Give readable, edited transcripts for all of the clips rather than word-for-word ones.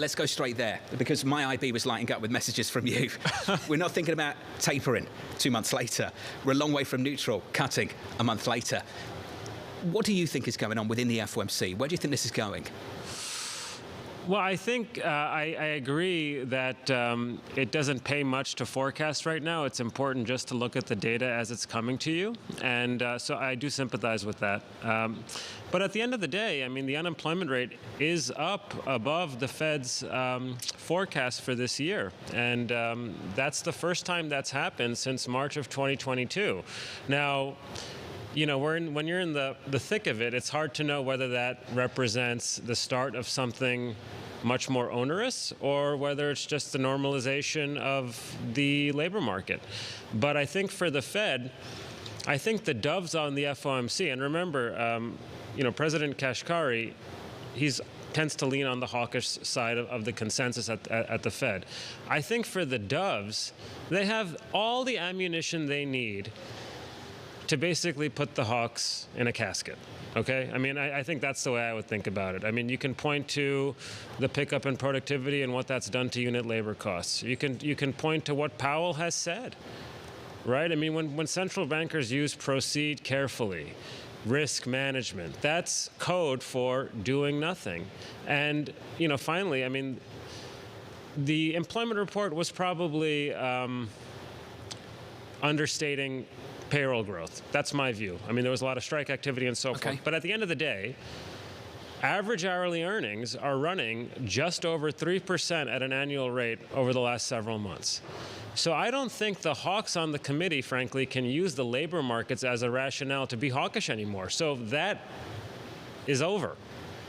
Let's go straight there, because my IB was lighting up with messages from you. We're not thinking about tapering 2 months later. We're a long way from neutral, cutting a month later. What do you think is going on within the FOMC? Where do you think this is going? Well, I think I agree that it doesn't pay much to forecast right now. It's important just to look at the data as it's coming to you. And so I do sympathize with that. But at the end of the day, I mean, the unemployment rate is up above the Fed's forecast for this year. And that's the first time that's happened since March of 2022. Now, you know, when you're in the thick of it, it's hard to know whether that represents the start of something much more onerous or whether it's just the normalization of the labor market. But I think for the Fed, I think the doves on the FOMC, and remember, you know, President Kashkari, tends to lean on the hawkish side of the consensus at the Fed. I think for the doves, they have all the ammunition they need to basically put the hawks in a casket, okay? I mean, I think that's the way I would think about it. I mean, you can point to the pickup in productivity and what that's done to unit labor costs. You can point to what Powell has said, right? I mean, when central bankers use proceed carefully, risk management, that's code for doing nothing. And, you know, finally, I mean, the employment report was probably understating payroll growth. That's my view. I mean, there was a lot of strike activity and so forth. But at the end of the day, average hourly earnings are running just over 3% at an annual rate over the last several months. So I don't think the hawks on the committee, frankly, can use the labor markets as a rationale to be hawkish anymore. So that is over.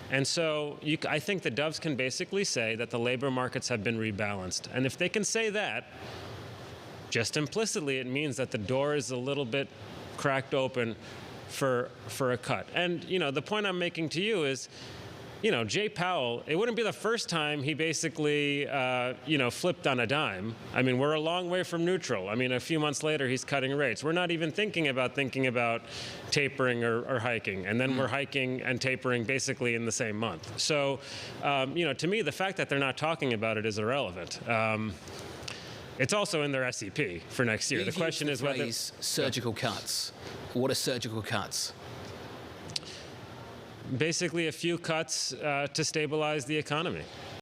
And so I think the doves can basically say that the labor markets have been rebalanced. And if they can say that, just implicitly, it means that the door is a little bit cracked open for a cut. And, you know, the point I'm making to you is, you know, Jay Powell, it wouldn't be the first time he basically, you know, flipped on a dime. I mean, we're a long way from neutral. I mean, a few months later, he's cutting rates. We're not even thinking about tapering or hiking. And then we're hiking and tapering basically in the same month. So, you know, to me, the fact that they're not talking about it is irrelevant. It's also in their SEP for next year. The question is whether surgical cuts. What are surgical cuts? Basically, a few cuts to stabilize the economy.